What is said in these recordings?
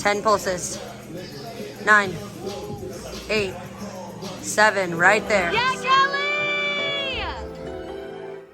10 pulses. 9, 8, 7, right there. Yeah, Kelly!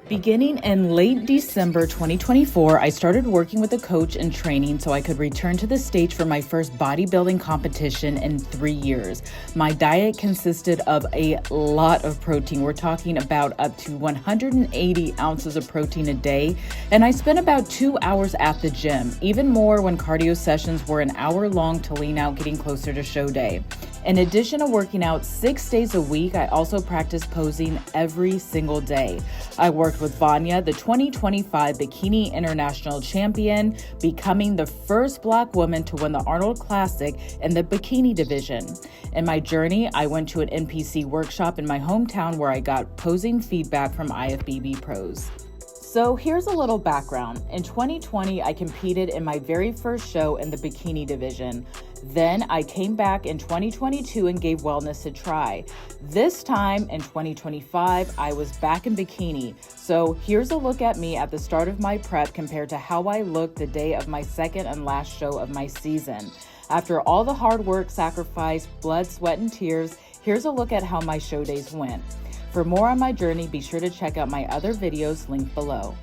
Beginning in late December 2024, I started working with a coach and training so I could return to the stage for my first bodybuilding competition in 3 years. My diet consisted of a lot of protein. We're talking about up to 180 ounces of protein a day, and I spent about 2 hours at the gym, even more when cardio sessions were an hour long to lean out getting closer to show day. In addition to working out 6 days a week, I also practiced posing every single day. I worked with Vanya, the 2025 Bikini International Champion, becoming the first Black woman to win the Arnold Classic in the bikini division. In my journey, I went to an NPC workshop in my hometown where I got posing feedback from IFBB pros. So here's a little background. In 2020, I competed in my very first show in the bikini division. Then I came back in 2022 and gave wellness a try. This time in 2025, I was back in bikini. So here's a look at me at the start of my prep compared to how I looked the day of my second and last show of my season. After all the hard work, sacrifice, blood, sweat, and tears, here's a look at how my show days went. For more on my journey, be sure to check out my other videos linked below.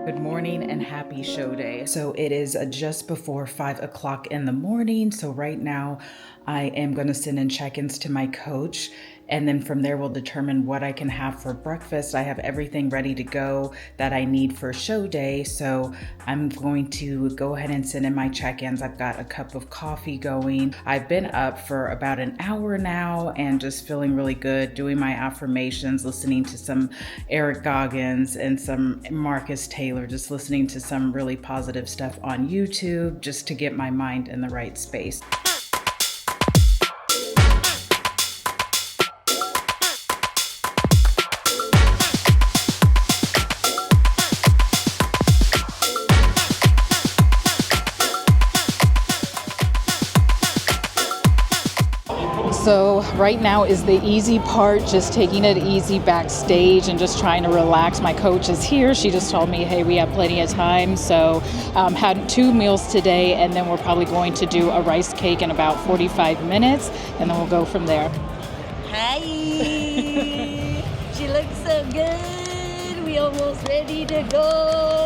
Good morning and happy show day. So it is just before 5 o'clock in the morning. So right now I am going to send in check-ins to my coach. And then from there, we'll determine what I can have for breakfast. I have everything ready to go that I need for show day. So I'm going to go ahead and send in my check-ins. I've got a cup of coffee going. I've been up for about an hour now and just feeling really good, doing my affirmations, listening to some Eric Goggins and some Marcus Taylor, just listening to some really positive stuff on YouTube, just to get my mind in the right space. So right now is the easy part, just taking it easy backstage and just trying to relax. My coach is here. She just told me, hey, we have plenty of time. So had 2 meals today, and then we're probably going to do a rice cake in about 45 minutes, and then we'll go from there. Hi! She looks so good. We almost ready to go.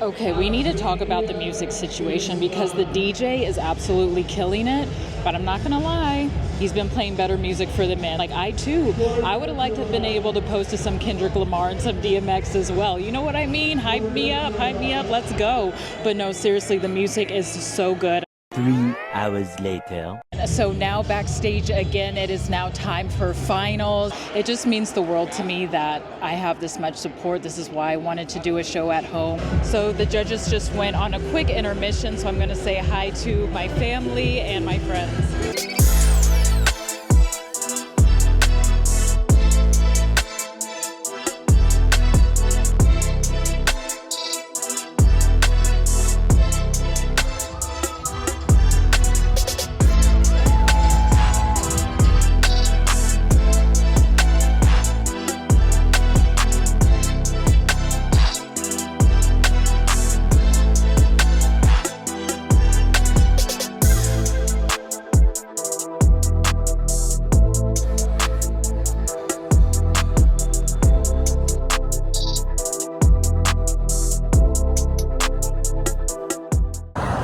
Okay, we need to talk about the music situation because the DJ is absolutely killing it, but I'm not gonna lie, he's been playing better music for the men. Like I would have liked to have been able to post to some Kendrick Lamar and some DMX as well. You know what I mean? Hype me up, let's go. But no, seriously, the music is so good. 3 hours later. So now backstage again, it is now time for finals. It just means the world to me that I have this much support. This is why I wanted to do a show at home. So the judges just went on a quick intermission, so I'm going to say hi to my family and my friends.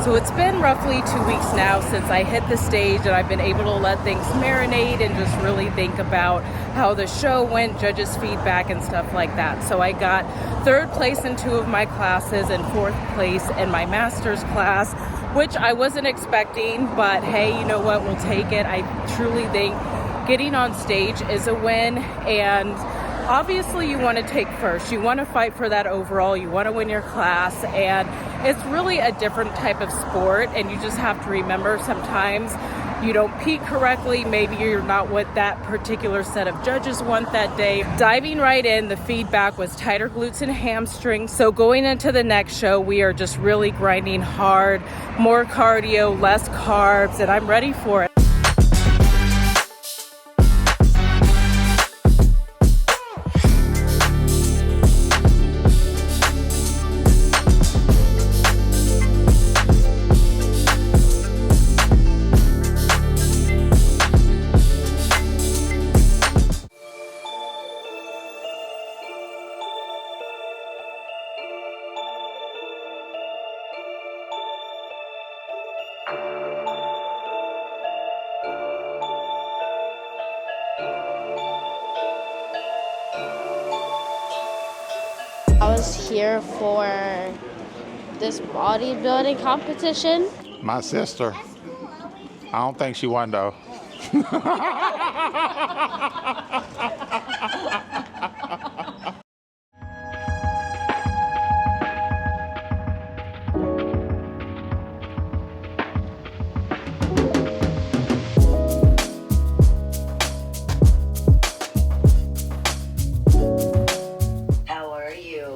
So it's been roughly 2 weeks now since I hit the stage, and I've been able to let things marinate and just really think about how the show went, judges' feedback and stuff like that. So I got 3rd place in 2 of my classes and 4th place in my master's class, which I wasn't expecting, but hey, you know what, we'll take it. I truly think getting on stage is a win, and obviously you want to take first. You want to fight for that overall. You want to win your class, and it's really a different type of sport, and you just have to remember sometimes you don't peak correctly. Maybe you're not what that particular set of judges want that day. Diving right in, the feedback was tighter glutes and hamstrings. So going into the next show, we are just really grinding hard, more cardio, less carbs, and I'm ready for it. I was here for this bodybuilding competition. My sister. I don't think she won though.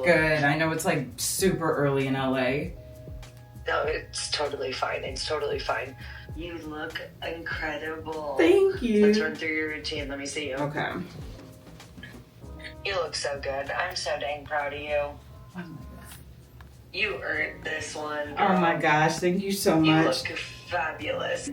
Good. I know it's like super early in LA. No, it's totally fine. It's totally fine. You look incredible. Thank you. Let's run through your routine. Let me see you. Okay. You look so good. I'm so dang proud of you. Oh my God. You earned this one, girl. Oh my gosh, thank you so You much. look fabulous.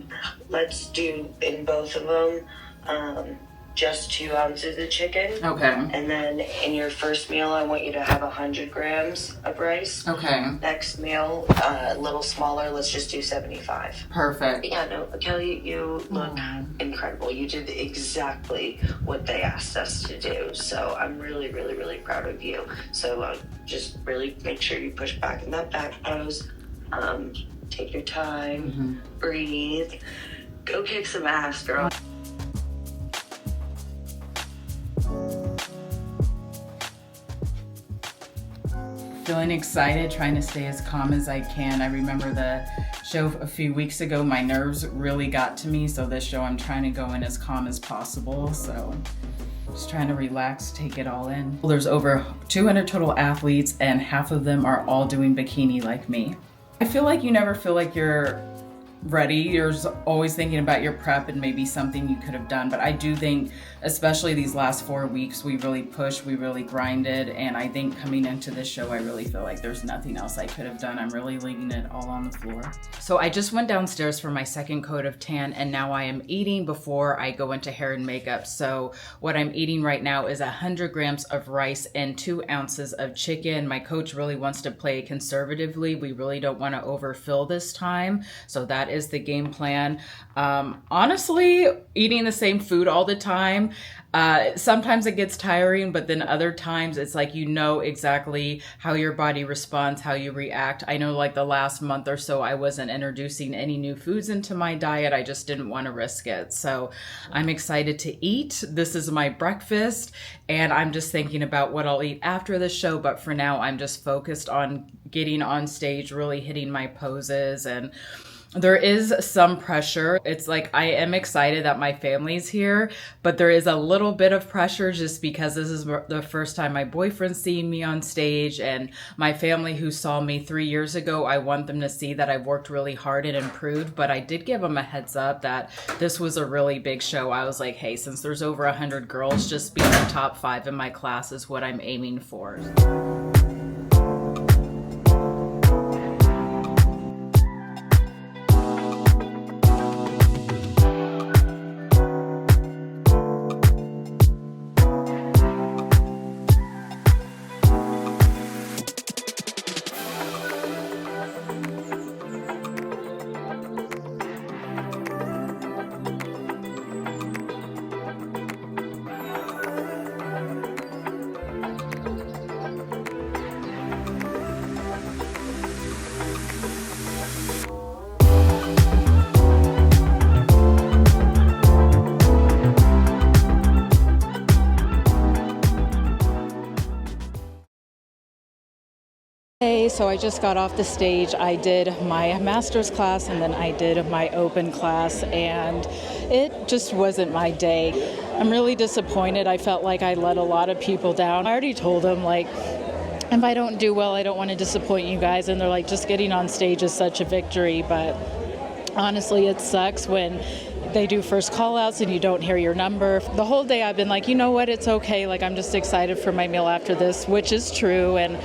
Let's do in both of them just 2 ounces of chicken. Okay. And then in your first meal, I want you to have 100 grams of rice. Okay. Next meal, a little smaller. Let's just do 75. Perfect. Yeah, no, Kelly, you look incredible. You did exactly what they asked us to do. So I'm really, really, really proud of you. So just really make sure you push back in that back pose. Take your time, breathe, go kick some ass, girl. Feeling excited, trying to stay as calm as I can. I remember the show a few weeks ago, my nerves really got to me, so this show I'm trying to go in as calm as possible. So just trying to relax, take it all in. There's over 200 total athletes, and half of them are all doing bikini like me. I feel like you never feel like you're ready. You're always thinking about your prep and maybe something you could have done. But I do think, especially these last 4 weeks, we really pushed, we really grinded. And I think coming into this show, I really feel like there's nothing else I could have done. I'm really leaving it all on the floor. So I just went downstairs for my second coat of tan, and now I am eating before I go into hair and makeup. So what I'm eating right now is 100 grams of rice and 2 ounces of chicken. My coach really wants to play conservatively. We really don't want to overfill this time. So that is the game plan. Honestly, eating the same food all the time, sometimes it gets tiring, but then other times it's like you know exactly how your body responds, how you react. I know like the last month or so I wasn't introducing any new foods into my diet. I just didn't want to risk it. So I'm excited to eat. This is my breakfast, and I'm just thinking about what I'll eat after the show. But for now, I'm just focused on getting on stage, really hitting my poses, and there is some pressure. It's like I am excited that my family's here, but there is a little bit of pressure just because this is the first time my boyfriend's seeing me on stage, and my family who saw me 3 years ago, I want them to see that I've worked really hard and improved. But I did give them a heads up that this was a really big show. I was like, hey, since there's over 100 girls, just being the top 5 in my class is what I'm aiming for. Hey, so I just got off the stage. I did my master's class and then I did my open class, and it just wasn't my day. I'm really disappointed. I felt like I let a lot of people down. I already told them, like, if I don't do well, I don't want to disappoint you guys. And they're like, just getting on stage is such a victory. But honestly, it sucks when they do first call outs and you don't hear your number. The whole day I've been like, you know what, it's okay. Like, I'm just excited for my meal after this, which is true. And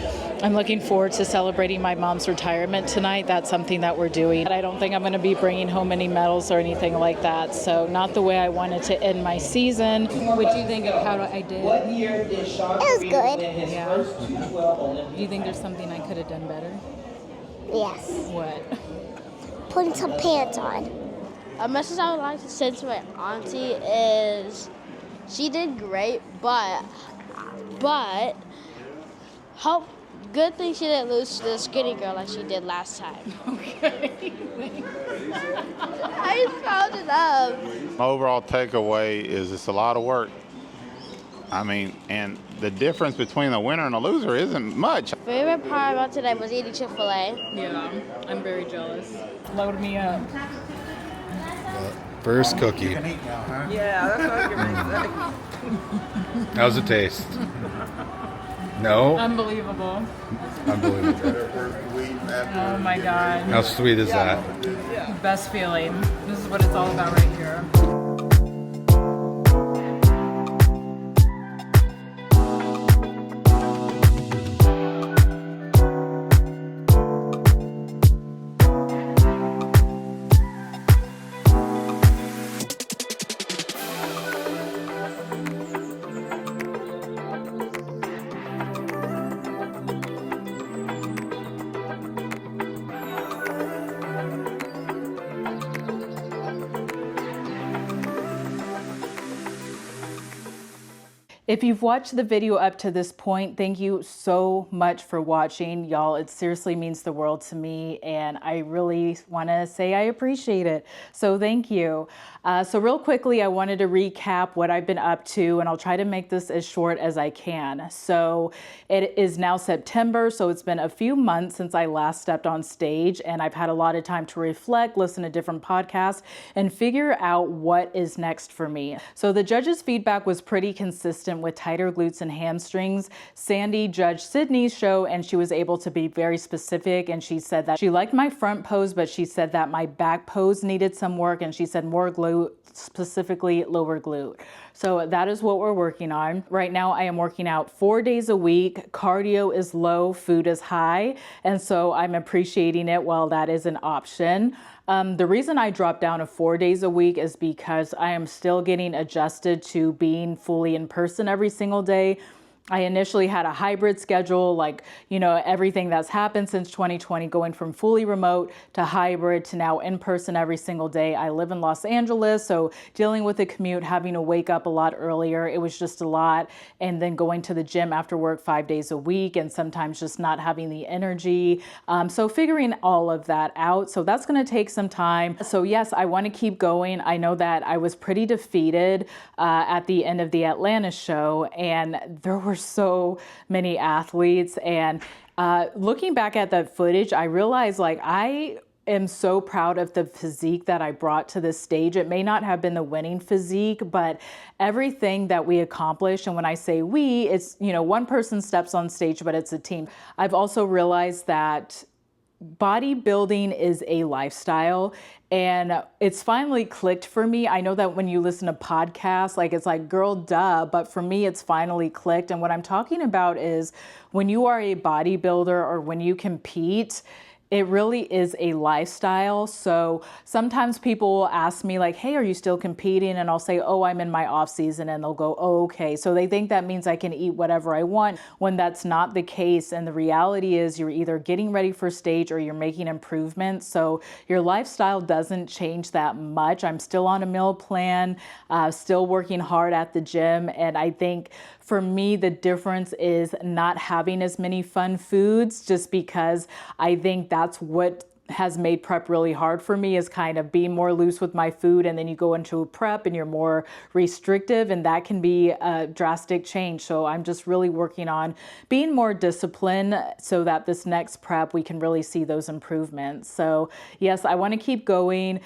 I'm looking forward to celebrating my mom's retirement tonight. That's something that we're doing. I don't think I'm going to be bringing home any medals or anything like that. So not the way I wanted to end my season. What do you think of how I did? It was good. Yeah. Do you think there's something I could have done better? Yes. What? Putting some pants on. A message I would like to send to my auntie is she did great, but hope good thing she didn't lose to the skinny girl like she did last time. Okay. I found it up. My overall takeaway is it's a lot of work. I mean, and the difference between the winner and the loser isn't much. Favorite part about today was eating Chick-fil-A. Yeah, I'm very jealous. Load me up. First cookie. Yeah, that's what I was going to say. How's it taste? No? Unbelievable. Unbelievable. Oh my God. How sweet is that? Best feeling. This is what it's all about right here. If you've watched the video up to this point, thank you so much for watching. Y'all, it seriously means the world to me, and I really want to say I appreciate it. So thank you. So real quickly, I wanted to recap what I've been up to, and I'll try to make this as short as I can. So it is now September, so it's been a few months since I last stepped on stage, and I've had a lot of time to reflect, listen to different podcasts, and figure out what is next for me. So the judges' feedback was pretty consistent with tighter glutes and hamstrings. Sandy judged Cydney's show, and she was able to be very specific, and she said that she liked my front pose, but she said that my back pose needed some work, and she said more glute, specifically lower glute. So that is what we're working on. Right now I am working out 4 days a week. Cardio is low, food is high, and so I'm appreciating it while that is an option. The reason I dropped down to 4 days a week is because I am still getting adjusted to being fully in person every single day. I initially had a hybrid schedule, like, you know, everything that's happened since 2020, going from fully remote to hybrid to now in person every single day. I live in Los Angeles, so dealing with the commute, having to wake up a lot earlier, it was just a lot. And then going to the gym after work 5 days a week, and sometimes just not having the energy. So figuring all of that out. So that's going to take some time. So yes, I want to keep going. I know that I was pretty defeated at the end of the Atlanta show, and there were so many athletes, and looking back at that footage, I realized, like, I am so proud of the physique that I brought to this stage. It may not have been the winning physique, but everything that we accomplished, and when I say we, it's, you know, one person steps on stage, but it's a team. I've also realized that bodybuilding is a lifestyle, and it's finally clicked for me. I know that when you listen to podcasts, like, it's like, girl, duh, but for me, it's finally clicked. And what I'm talking about is when you are a bodybuilder or when you compete, it really is a lifestyle. So sometimes people will ask me, like, hey, are you still competing? And I'll say, oh, I'm in my off season. And they'll go, oh, okay. So they think that means I can eat whatever I want, when that's not the case. And the reality is you're either getting ready for stage or you're making improvements. So your lifestyle doesn't change that much. I'm still on a meal plan, still working hard at the gym. And I think for me, the difference is not having as many fun foods, just because I think that's what has made prep really hard for me is kind of being more loose with my food, and then you go into a prep and you're more restrictive, and that can be a drastic change. So I'm just really working on being more disciplined so that this next prep we can really see those improvements. So yes, I want to keep going.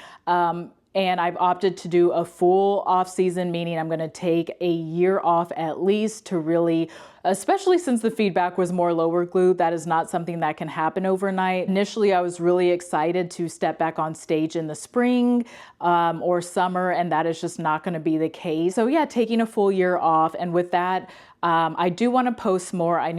And I've opted to do a full off season, meaning I'm going to take a year off at least to really, especially since the feedback was more lower glute, that is not something that can happen overnight. Initially, I was really excited to step back on stage in the spring or summer, and that is just not going to be the case. So yeah, taking a full year off. And with that, I do want to post more. I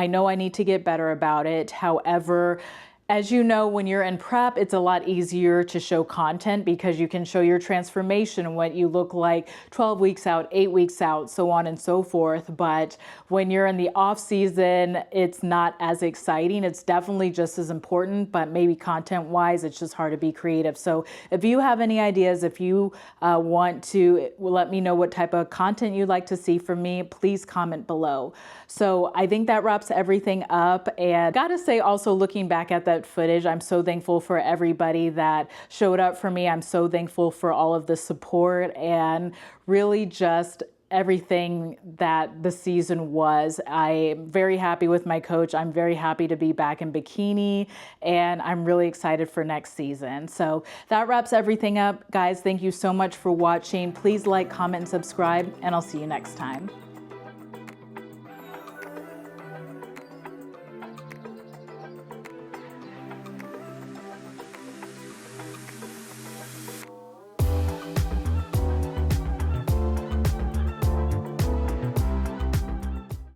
know I need to get better about it. However, as you know, when you're in prep, it's a lot easier to show content because you can show your transformation and what you look like 12 weeks out, 8 weeks out, so on and so forth. But when you're in the off season, it's not as exciting. It's definitely just as important, but maybe content wise, it's just hard to be creative. So if you have any ideas, if you want to let me know what type of content you'd like to see from me, please comment below. So I think that wraps everything up. And gotta say, also looking back at that footage, I'm so thankful for everybody that showed up for me. I'm so thankful for all of the support and really just everything that the season was. I'm very happy with my coach. I'm very happy to be back in bikini, and I'm really excited for next season. So that wraps everything up. Guys, thank you so much for watching. Please like, comment, and subscribe, and I'll see you next time.